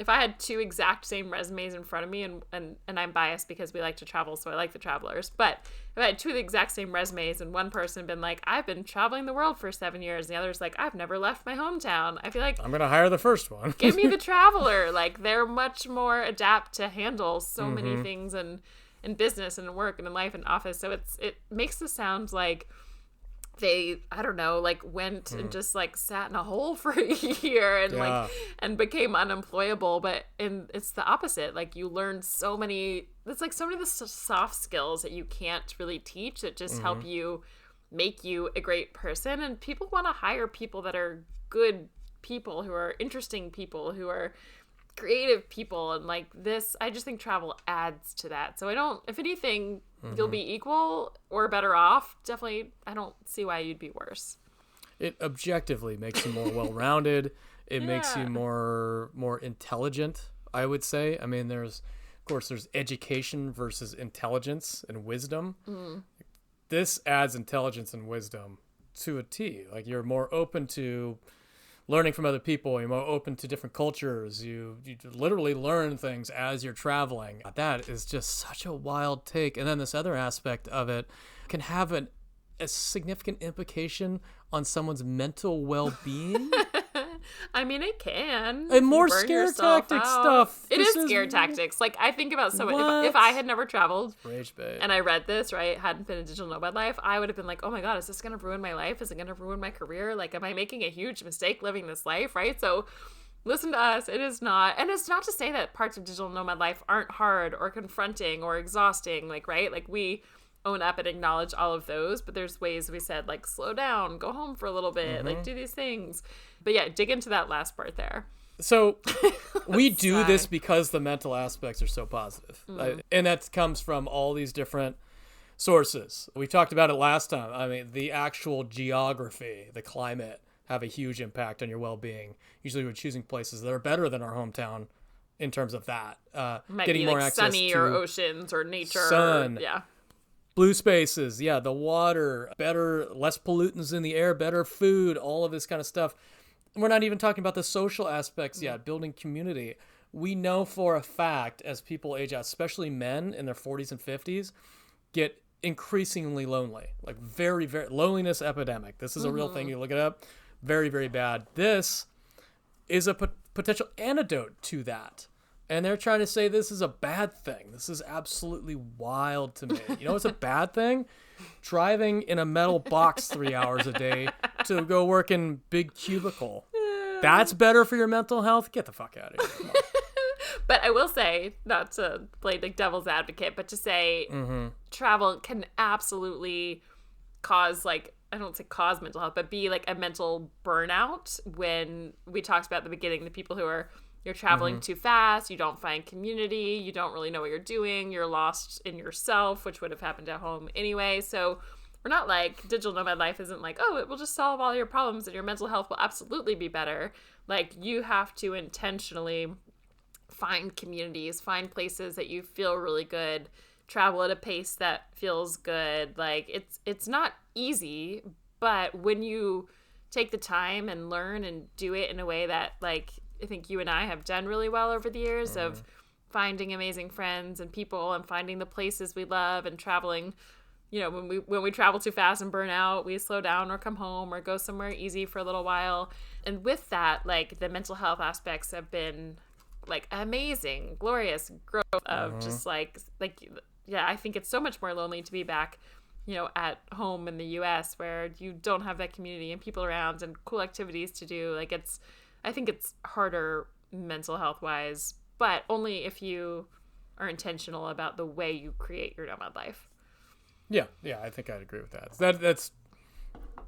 had two exact same resumes in front of me, and I'm biased because we like to travel, so I like the travelers, but if I had two of the exact same resumes and one person had been like, I've been traveling the world for 7 years, and the other's like, I've never left my hometown, I feel like I'm going to hire the first one. Give me the traveler. Like they're much more adept to handle so many things in business and in work and in life and office. So it makes it sound like they, I don't know, like went and just like sat in a hole for a year and like and became unemployable. But it's the opposite. Like you learn so many, it's like so many of the soft skills that you can't really teach that just help you make you a great person. And people want to hire people that are good people, who are interesting people, who are creative people. And like this, I just think travel adds to that. So if anything, you'll be equal or better off. Definitely, I don't see why you'd be worse. It objectively makes you more well-rounded. It makes you more intelligent, I would say. I mean, there's education versus intelligence and wisdom. This adds intelligence and wisdom to a T. Like you're more open to learning from other people. You're more open to different cultures. You literally learn things as you're traveling. That is just such a wild take. And then this other aspect of it can have a significant implication on someone's mental well-being. I mean, it can. And more scare tactic stuff. It is scare tactics. Like, I think about if I had never traveled Rage bait. And I read this, right, hadn't been a digital nomad life, I would have been like, oh my God, is this going to ruin my life? Is it going to ruin my career? Like, am I making a huge mistake living this life, right? So listen to us. It is not. And it's not to say that parts of digital nomad life aren't hard or confronting or exhausting, like, right? Like, we own up and acknowledge all of those, but there's ways we said, like, slow down, go home for a little bit, like, do these things. But yeah, dig into that last part there. So we do this because the mental aspects are so positive. And that comes from all these different sources. We talked about it last time. I mean, the actual geography, the climate, have a huge impact on your well-being. Usually we're choosing places that are better than our hometown in terms of that. Might getting be more like access sunny to or oceans or nature. sun. Yeah. Blue spaces, the water, better, less pollutants in the air, better food, all of this kind of stuff. We're not even talking about the social aspects yet, building community. We know for a fact as people age out, especially men in their 40s and 50s, get increasingly lonely. Like very, very, loneliness epidemic. This is a real thing. You look it up. Very, very bad. This is a potential antidote to that. And they're trying to say this is a bad thing. This is absolutely wild to me. You know what's a bad thing? Driving in a metal box 3 hours a day to go work in Big Cubicle. That's better for your mental health? Get the fuck out of here. But I will say, not to play like devil's advocate, but to say travel can absolutely cause, like, I don't say cause mental health, but be like a mental burnout. When we talked about at the beginning, the people who are, you're traveling too fast, you don't find community, you don't really know what you're doing, you're lost in yourself, which would have happened at home anyway. So we're not like, digital nomad life isn't like, oh, it will just solve all your problems and your mental health will absolutely be better. Like, you have to intentionally find communities, find places that you feel really good, travel at a pace that feels good. Like, it's not easy, but when you take the time and learn and do it in a way that, like, I think you and I have done really well over the years of finding amazing friends and people and finding the places we love and traveling. You know, when we travel too fast and burn out, we slow down or come home or go somewhere easy for a little while. And with that, like, the mental health aspects have been like amazing, glorious growth of just like, yeah, I think it's so much more lonely to be back, you know, at home in the US where you don't have that community and people around and cool activities to do. Like, I think it's harder mental health wise, but only if you are intentional about the way you create your nomad life. Yeah, I think I'd agree with that. That's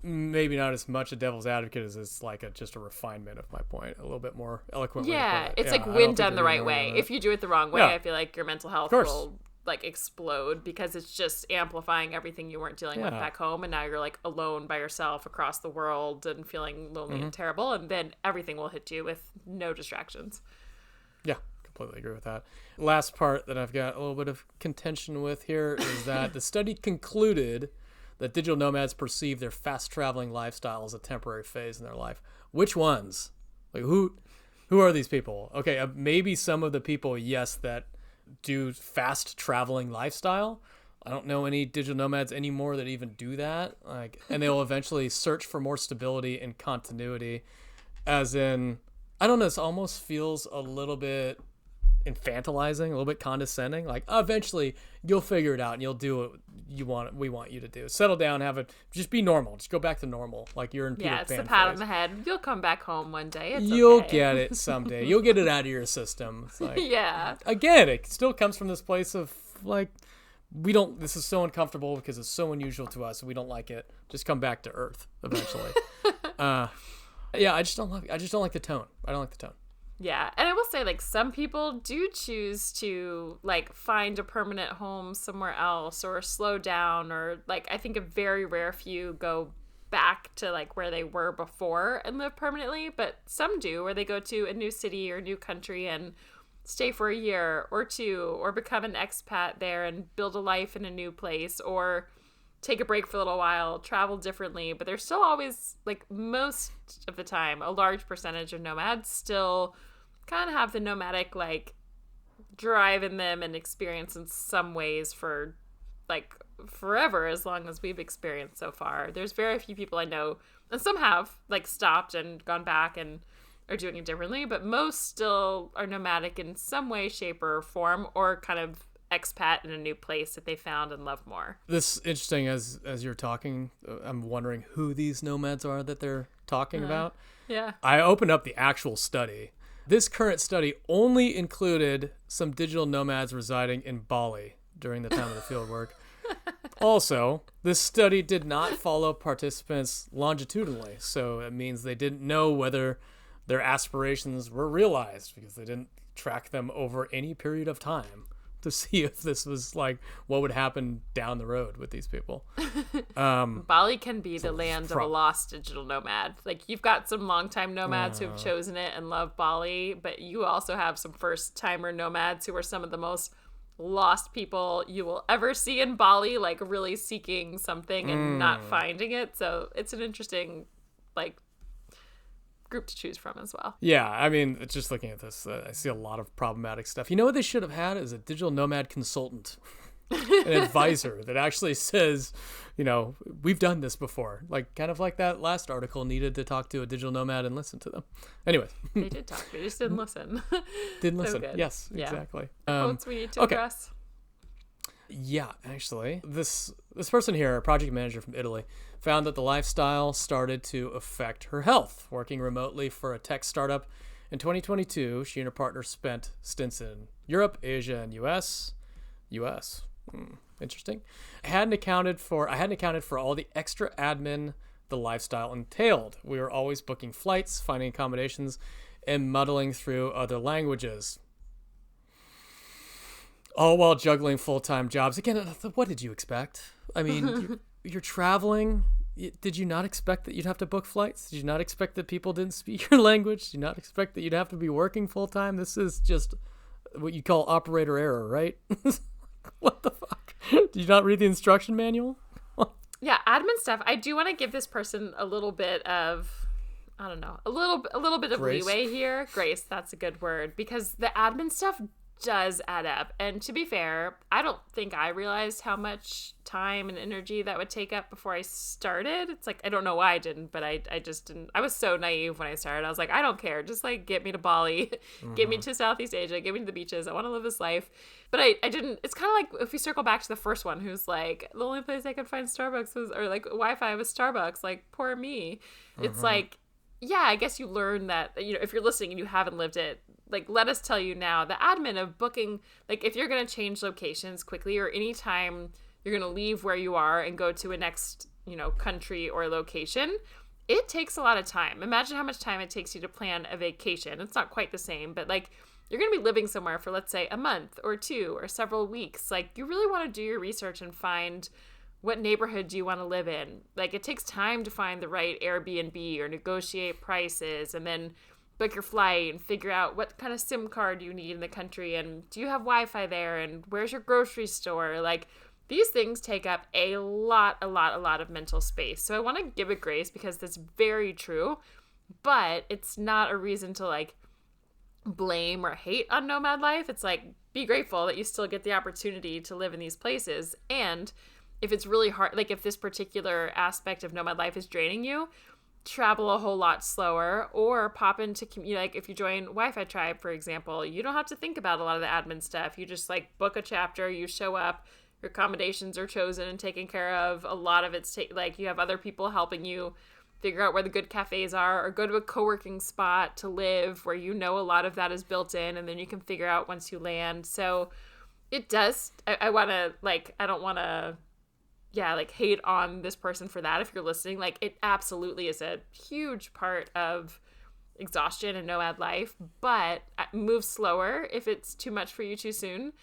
maybe not as much a devil's advocate as it's like just a refinement of my point, a little bit more eloquent. Yeah, it's like when done the right way. If you do it the wrong way, I feel like your mental health will like explode because it's just amplifying everything you weren't dealing with back home, and now you're like alone by yourself across the world and feeling lonely and terrible, and then everything will hit you with no distractions. Yeah. Completely agree with that. Last part that I've got a little bit of contention with here is that the study concluded that digital nomads perceive their fast traveling lifestyle as a temporary phase in their life. Which ones? Like who are these people? Okay, maybe some of the people, yes, that do fast traveling lifestyle. I don't know any digital nomads anymore that even do that. Like, and they'll eventually search for more stability and continuity. As in, I don't know, this almost feels a little bit infantilizing, a little bit condescending. Like, eventually you'll figure it out and you'll do what we want you to do. Settle down, just be normal. Just go back to normal. Like you're in Peter Pan. Yeah, it's the pat on the head. You'll come back home one day. You'll get it someday. You'll get it out of your system. It's like, yeah. Again, it still comes from this place of like, this is so uncomfortable because it's so unusual to us. We don't like it. Just come back to earth eventually. Yeah, I just don't like the tone. I don't like the tone. Yeah, and I will say, like, some people do choose to, like, find a permanent home somewhere else or slow down, or, like, I think a very rare few go back to, like, where they were before and live permanently, but some do, where they go to a new city or new country and stay for a year or two, or become an expat there and build a life in a new place, or take a break for a little while, travel differently. But there's still always, like, most of the time, a large percentage of nomads still kind of have the nomadic, like, drive in them and experience in some ways for, like, forever, as long as we've experienced so far. There's very few people I know, and some have, like, stopped and gone back and are doing it differently, but most still are nomadic in some way, shape, or form, or kind of expat in a new place that they found and love more. This is interesting. As you're talking, I'm wondering who these nomads are that they're talking about. Yeah. I opened up the actual study. This current study only included some digital nomads residing in Bali during the time of the field work. Also, this study did not follow participants longitudinally, so it means they didn't know whether their aspirations were realized because they didn't track them over any period of time to see if this was like what would happen down the road with these people. Bali can be the land of a lost digital nomad. Like, you've got some longtime nomads who have chosen it and love Bali, but you also have some first-timer nomads who are some of the most lost people you will ever see in Bali, like really seeking something and not finding it. So it's an interesting, like, group to choose from as well. Yeah, I mean, just looking at this, I see a lot of problematic stuff. You know what they should have had is a digital nomad consultant, an advisor that actually says, you know, we've done this before. Like, kind of like that last article needed to talk to a digital nomad and listen to them. Anyways. They did talk, they just didn't listen. Didn't listen. So yes, yeah. Exactly. Quotes we need to address. Yeah, actually, this person here, a project manager from Italy, found that the lifestyle started to affect her health. Working remotely for a tech startup in 2022, she and her partner spent stints in Europe, Asia, and US. Interesting. I hadn't accounted for all the extra admin the lifestyle entailed. We were always booking flights, finding accommodations, and muddling through other languages, all while juggling full-time jobs. Again, what did you expect? I mean, you're traveling. Did you not expect that you'd have to book flights? Did you not expect that people didn't speak your language? Did you not expect that you'd have to be working full-time? This is just what you call operator error, right? What the fuck? Did you not read the instruction manual? Yeah, admin stuff. I do want to give this person a little bit of, I don't know, a little bit of Grace. Leeway here. Grace, that's a good word, because the admin stuff does add up. And to be fair, I don't think I realized how much time and energy that would take up before I started. It's like, I don't know why I didn't, but I just didn't. I was so naive when I started. I was like, I don't care. Just like get me to Bali, get me to Southeast Asia, get me to the beaches. I want to live this life. But I didn't. It's kind of like if we circle back to the first one, who's like, the only place I could find Starbucks was, or like Wi-Fi was Starbucks. Like, poor me. It's like, yeah, I guess you learn that, if you're listening and you haven't lived it, like, let us tell you now, the admin of booking, like, if you're going to change locations quickly or anytime you're going to leave where you are and go to a next, country or location, it takes a lot of time. Imagine how much time it takes you to plan a vacation. It's not quite the same, but, like, you're going to be living somewhere for, let's say, a month or two or several weeks. Like, you really want to do your research and find what neighborhood do you want to live in. Like, it takes time to find the right Airbnb or negotiate prices and then book your flight and figure out what kind of SIM card you need in the country and do you have Wi-Fi there and where's your grocery store. Like, these things take up a lot of mental space. So I want to give it grace because that's very true, but it's not a reason to like blame or hate on nomad life. It's like, be grateful that you still get the opportunity to live in these places. And if it's really hard, like if this particular aspect of nomad life is draining you, travel a whole lot slower or pop into, like if you join Wi-Fi Tribe, for example, you don't have to think about a lot of the admin stuff. You just like book a chapter, you show up, your accommodations are chosen and taken care of. A lot of it's like you have other people helping you figure out where the good cafes are or go to a co-working spot to live where a lot of that is built in and then you can figure out once you land. So it does, I want to like, I don't want to like hate on this person for that if you're listening. Like, it absolutely is a huge part of exhaustion and nomad life, but move slower if it's too much for you too soon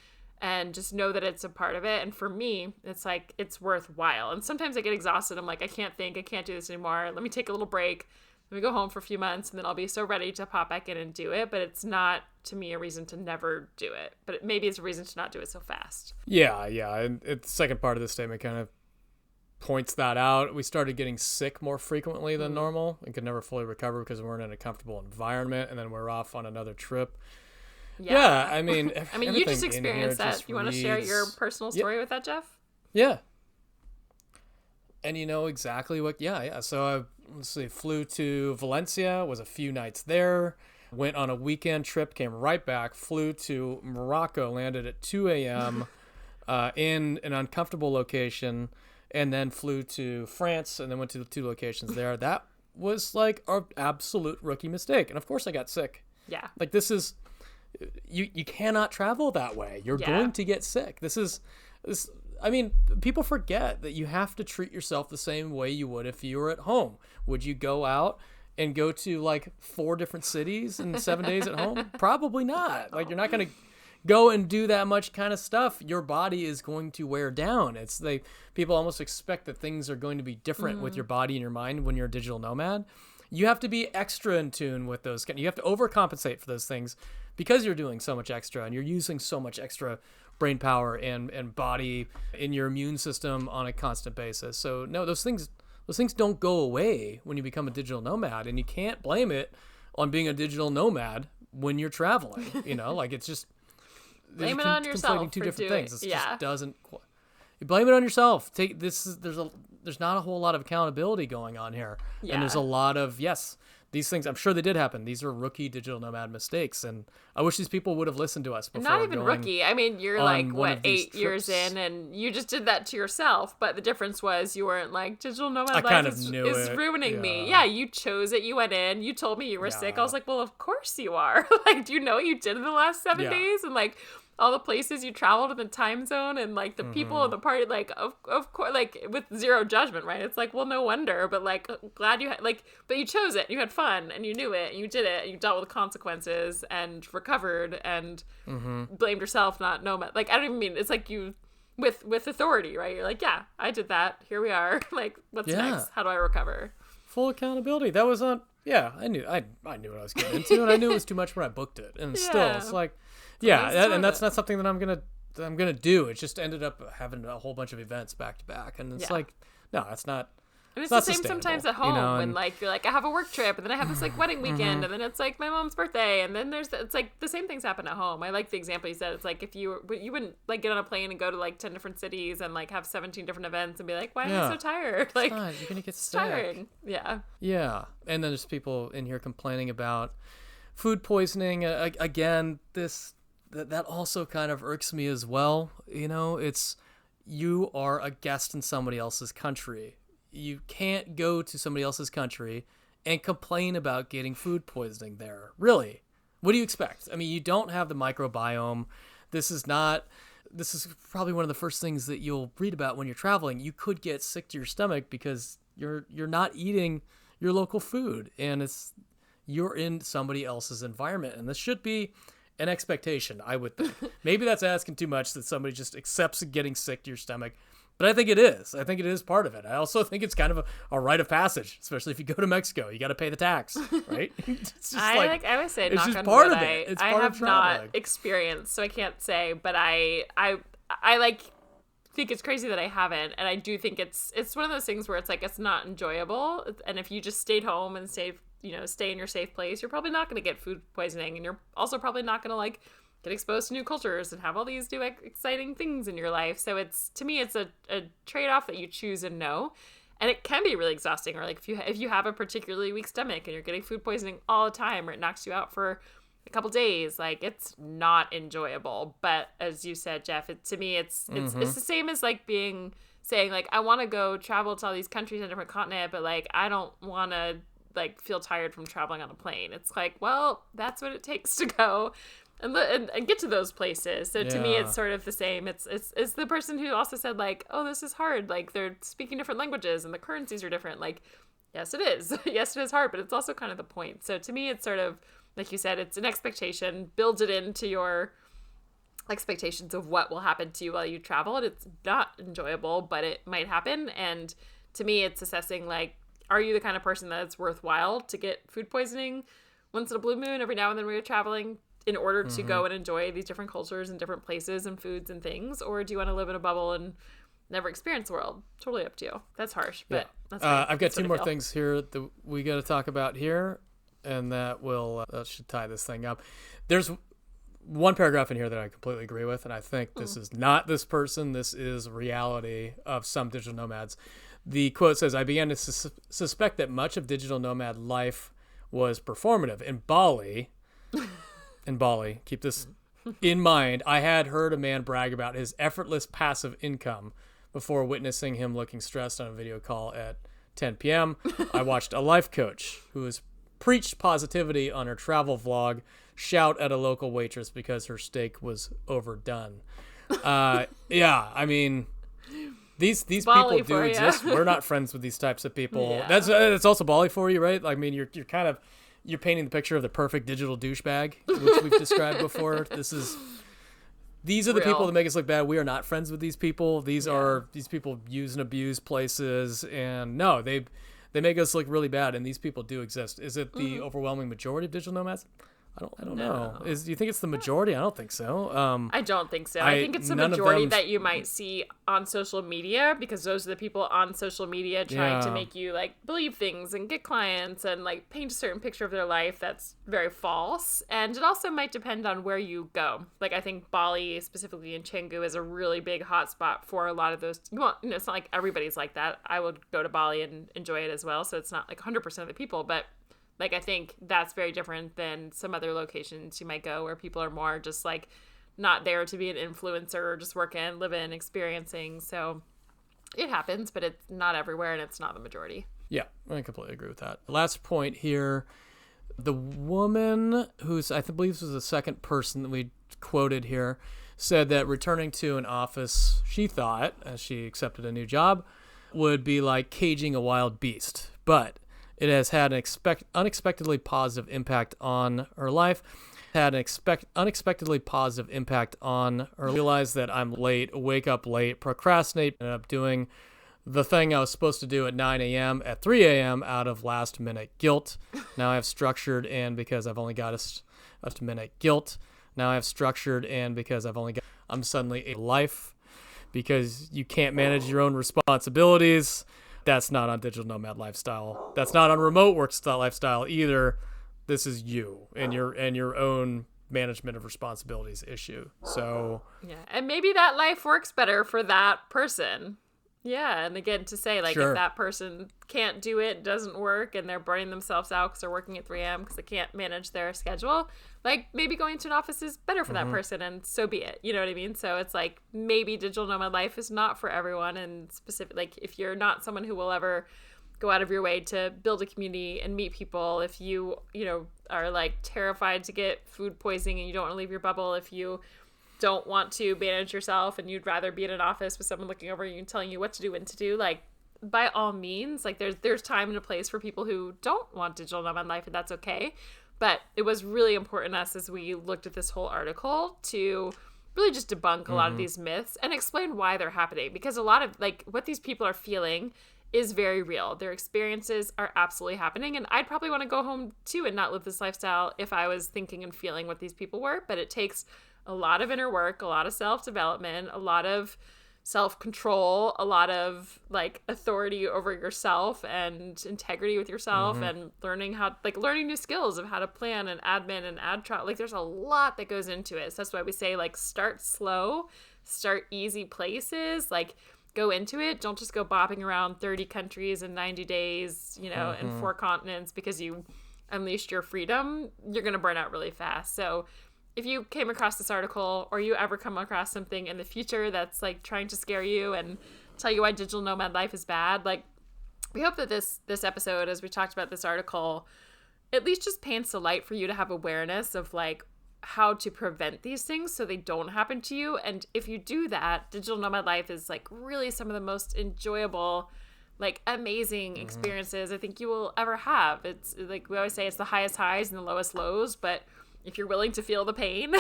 and just know that it's a part of it. And for me, it's like, it's worthwhile. And sometimes I get exhausted. I'm like, I can't think, I can't do this anymore. Let me take a little break. Let me go home for a few months and then I'll be so ready to pop back in and do it. But it's not, to me, a reason to never do it. But maybe it's a reason to not do it so fast. Yeah. And the second part of the statement kind of points that out. We started getting sick more frequently than normal and could never fully recover because we weren't in a comfortable environment, and then we're off on another trip. Yeah, I mean, you just experienced that. You want to share your personal story with that, Jeff? Yeah. And you know exactly what, so I flew to Valencia, was a few nights there, went on a weekend trip, came right back, flew to Morocco, landed at 2 a.m. In an uncomfortable location, and then flew to France and then went to the 2 locations there. That was like our absolute rookie mistake. And of course I got sick. Yeah. Like, this is, you cannot travel that way. You're going to get sick. I mean, people forget that you have to treat yourself the same way you would if you were at home. Would you go out and go to like 4 different cities in 7 days at home? Probably not. Like, you're not going to go and do that much kind of stuff. Your body is going to wear down. People almost expect that things are going to be different with your body and your mind when you're a digital nomad. You have to be extra in tune with those. You have to overcompensate for those things because you're doing so much extra and you're using so much extra brain power and body in your immune system on a constant basis. So no, those things don't go away when you become a digital nomad, and you can't blame it on being a digital nomad when you're traveling. Like, it's just, blame it on yourself. Two different things. It Yeah. just doesn't. You blame it on yourself. There's not a whole lot of accountability going on here, and there's a lot of these things. I'm sure they did happen. These are rookie digital nomad mistakes, and I wish these people would have listened to us before. Not even rookie. I mean, you're like 8 years trips. in, and you just did that to yourself. But the difference was you weren't like, digital nomad life kind of is knew it. ruining me. Yeah, you chose it. You went in. You told me you were sick. I was like, well, of course you are. Like, do you know what you did in the last 7 days? And like, all the places you traveled in the time zone and like the people in the party, like of course, like with zero judgment, right? It's like, well, no wonder, but like, glad you had but you chose it, you had fun and you knew it and you did it and you dealt with the consequences and recovered and blamed yourself, not nomad. Like, I don't even mean, it's like you with authority, right? You're like, yeah, I did that. Here we are. Like, what's next? How do I recover? Full accountability. That was on. Yeah, I knew what I was getting into, and I knew it was too much when I booked it. And still, it's like, and that's not something that I'm gonna do. It just ended up having a whole bunch of events back to back, and it's like, no, that's not. And it's not the same sometimes at home when like you're like, I have a work trip and then I have this like wedding weekend and then it's like my mom's birthday and then it's like the same things happen at home. I like the example you said. It's like if you wouldn't like get on a plane and go to like 10 different cities and like have 17 different events and be like, why am I so tired? Like, you're gonna get sick. Tiring. Yeah. Yeah. And then there's people in here complaining about food poisoning. Again, that also kind of irks me as well. You know, it's you are a guest in somebody else's country. You can't go to somebody else's country and complain about getting food poisoning there. Really? What do you expect? I mean, you don't have the microbiome. This is probably one of the first things that you'll read about when you're traveling. You could get sick to your stomach because you're not eating your local food and you're in somebody else's environment. And this should be an expectation, I would think. Maybe that's asking too much that somebody just accepts getting sick to your stomach. But I think it is. I think it is part of it. I also think it's kind of a rite of passage, especially if you go to Mexico. You got to pay the tax, right? It's just I always say, it's knock just on part wood, of it. It's I part have of not experienced, so I can't say. But I like think it's crazy that I haven't, and I do think it's one of those things where it's like it's not enjoyable. And if you just stayed home and stay in your safe place, you're probably not going to get food poisoning, and you're also probably not going to like get exposed to new cultures and have all these new exciting things in your life. So to me, it's a trade-off that you choose and know. And it can be really exhausting. Or like if you have a particularly weak stomach and you're getting food poisoning all the time, or it knocks you out for a couple days, like it's not enjoyable. But as you said, Jeff, to me, it's the same as like saying like, I want to go travel to all these countries on a different continent, but like, I don't want to like feel tired from traveling on a plane. It's like, well, that's what it takes to go and get to those places. So to me, it's sort of the same. It's the person who also said like, oh, this is hard. Like they're speaking different languages and the currencies are different. Like, yes, it is. Yes, it is hard, but it's also kind of the point. So to me, it's sort of, like you said, it's an expectation. Build it into your expectations of what will happen to you while you travel. And it's not enjoyable, but it might happen. And to me, it's assessing like, are you the kind of person that it's worthwhile to get food poisoning once in a blue moon every now and then when you're traveling in order to go and enjoy these different cultures and different places and foods and things? Or do you want to live in a bubble and never experience the world? Totally up to you. That's harsh, but that's I've got two more things here that we got to talk about here, and that should tie this thing up. There's one paragraph in here that I completely agree with, and I think this is not this person. This is reality of some digital nomads. The quote says, I began to suspect that much of digital nomad life was performative. In Bali, keep this in mind, I had heard a man brag about his effortless passive income before witnessing him looking stressed on a video call at 10 p.m. I watched a life coach who has preached positivity on her travel vlog shout at a local waitress because her steak was overdone. I mean... These people do exist. We're not friends with these types of people. Yeah. That's also Bali for you, right? I mean, you're painting the picture of the perfect digital douchebag, which we've described before. These are the people that make us look bad. We are not friends with these people. These people use and abuse places, and no, they make us look really bad. And these people do exist. Is it the overwhelming majority of digital nomads? I don't know. Do you think it's the majority? I don't think so. I don't think so. I think it's the majority that you might see on social media, because those are the people on social media trying to make you like believe things and get clients and like paint a certain picture of their life that's very false. And it also might depend on where you go. Like I think Bali, specifically in Canggu, is a really big hotspot for a lot of those. Well, it's not like everybody's like that. I would go to Bali and enjoy it as well. So it's not like 100% of the people, but like, I think that's very different than some other locations you might go where people are more just like not there to be an influencer or just work in, live in, experiencing. So it happens, but it's not everywhere and it's not the majority. Yeah, I completely agree with that. Last point here. The woman who's, I believe was the second person that we quoted here, said that returning to an office, she thought, as she accepted a new job, would be like caging a wild beast. But it has had an unexpectedly positive impact on her life. Unexpectedly positive impact on her. Realize that I'm late, wake up late, procrastinate, end up doing the thing I was supposed to do at 9 a.m. at 3 a.m. out of last minute guilt. Now I have structured, and because I've only got last minute guilt. Now I have structured, and because I'm suddenly a life, because you can't manage your own responsibilities. That's not on digital nomad lifestyle. That's not on remote work style lifestyle either. This is you and your own management of responsibilities issue. So yeah, and maybe that life works better for that person. Yeah, and again, to say, like, if that person can't do it, doesn't work, and they're burning themselves out because they're working at 3 a.m. because they can't manage their schedule, like, maybe going to an office is better for that person, and so be it. You know what I mean? So it's like, maybe digital nomad life is not for everyone, and specific, like, if you're not someone who will ever go out of your way to build a community and meet people, if you are, like, terrified to get food poisoning and you don't want to leave your bubble, if you don't want to manage yourself and you'd rather be in an office with someone looking over you and telling you what to do, when to do, like, by all means, like, there's time and a place for people who don't want digital nomad life, and that's okay. But it was really important to us as we looked at this whole article to really just debunk a lot of these myths and explain why they're happening, because a lot of, like, what these people are feeling is very real. Their experiences are absolutely happening, and I'd probably want to go home too and not live this lifestyle if I was thinking and feeling what these people were. But it takes a lot of inner work, a lot of self-development, a lot of self-control, a lot of, like, authority over yourself and integrity with yourself, and learning new skills of how to plan and admin and like, there's a lot that goes into it. So that's why we say, like, start slow, start easy places, like, go into it. Don't just go bopping around 30 countries in 90 days, and 4 continents because you unleashed your freedom. You're going to burn out really fast. So if you came across this article, or you ever come across something in the future that's, like, trying to scare you and tell you why digital nomad life is bad, like, we hope that this episode, as we talked about this article, at least just paints the light for you to have awareness of, like, how to prevent these things so they don't happen to you. And if you do that, digital nomad life is, like, really some of the most enjoyable, like, amazing experiences I think you will ever have. It's like we always say, it's the highest highs and the lowest lows, but if you're willing to feel the pain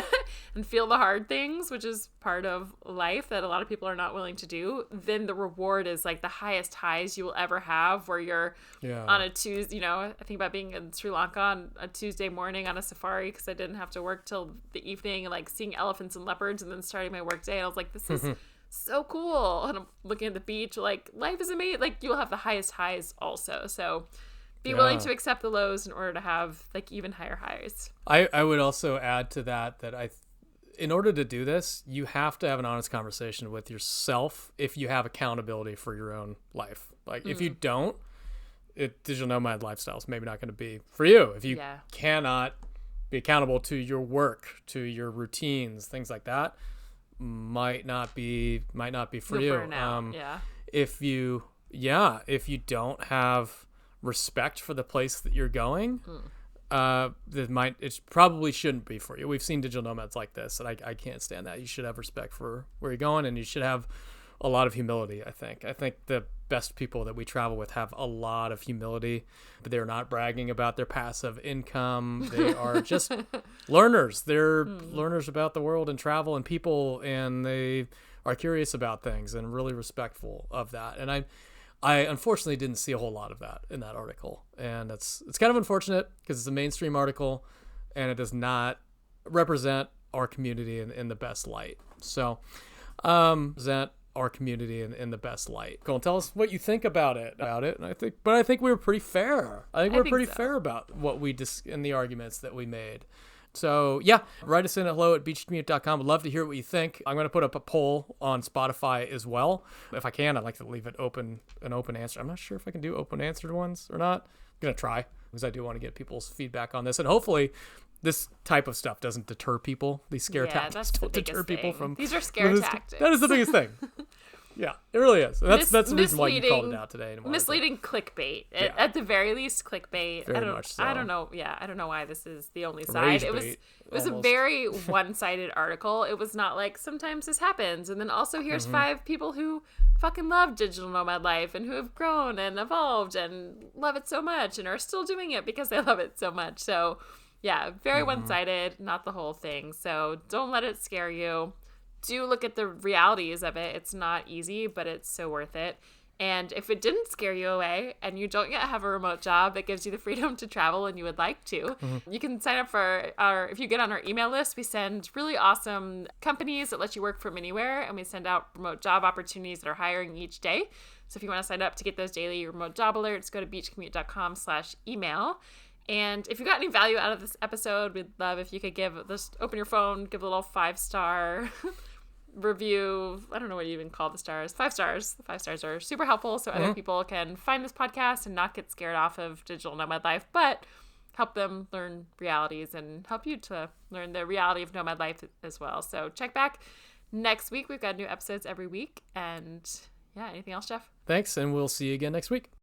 and feel the hard things, which is part of life that a lot of people are not willing to do, then the reward is, like, the highest highs you will ever have, where you're on a Tuesday, I think about being in Sri Lanka on a Tuesday morning on a safari because I didn't have to work till the evening, and, like, seeing elephants and leopards and then starting my work day. And I was like, this is so cool. And I'm looking at the beach, like, life is amazing. Like, you'll have the highest highs also. So be willing to accept the lows in order to have, like, even higher highs. I would also add to that in order to do this, you have to have an honest conversation with yourself if you have accountability for your own life. Like, if you don't, digital nomad lifestyle is maybe not going to be for you. If you cannot be accountable to your work, to your routines, things like that, might not be for you. Burn out. If you don't have respect for the place that you're going, it probably shouldn't be for you. We've seen digital nomads like this, and I can't stand that. You should have respect for where you're going, and you should have a lot of humility. I think the best people that we travel with have a lot of humility, but they're not bragging about their passive income. They are just learners. They're learners about the world and travel and people, and they are curious about things and really respectful of that. And I unfortunately didn't see a whole lot of that in that article, and it's kind of unfortunate because it's a mainstream article and it does not represent our community in the best light. So, present our community in the best light. Go and tell us what you think about it. And I think we were pretty fair. I think we were pretty fair about what we in the arguments that we made. So, yeah, write us in at hello@beachcommute.com. We'd love to hear what you think. I'm going to put up a poll on Spotify as well. If I can, I'd like to leave it an open answer. I'm not sure if I can do open answered ones or not. I'm going to try because I do want to get people's feedback on this. And hopefully this type of stuff doesn't deter people. These scare tactics don't deter people from... These are scare tactics. That is the biggest thing. Yeah, it really is. And that's the reason why you called it out today. Misleading clickbait. At the very least, clickbait. Very much so. I don't know. Yeah, I don't know why this is the only side. It was a very one-sided article. It was not like, sometimes this happens. And then also here's 5 people who fucking love digital nomad life and who have grown and evolved and love it so much and are still doing it because they love it so much. So, yeah, very one-sided, not the whole thing. So don't let it scare you. Do look at the realities of it. It's not easy, but it's so worth it. And if it didn't scare you away and you don't yet have a remote job that gives you the freedom to travel and you would like to, you can sign up for if you get on our email list, we send really awesome companies that let you work from anywhere, and we send out remote job opportunities that are hiring each day. So if you want to sign up to get those daily remote job alerts, go to beachcommute.com/email. And if you got any value out of this episode, we'd love if you could just open your phone, give a little 5-star review. I don't know what you even call the stars. 5 stars. The 5 stars are super helpful so other people can find this podcast and not get scared off of digital nomad life, but help them learn realities and help you to learn the reality of nomad life as well. So check back next week. We've got new episodes every week. And yeah, anything else, Jeff? Thanks, and we'll see you again next week.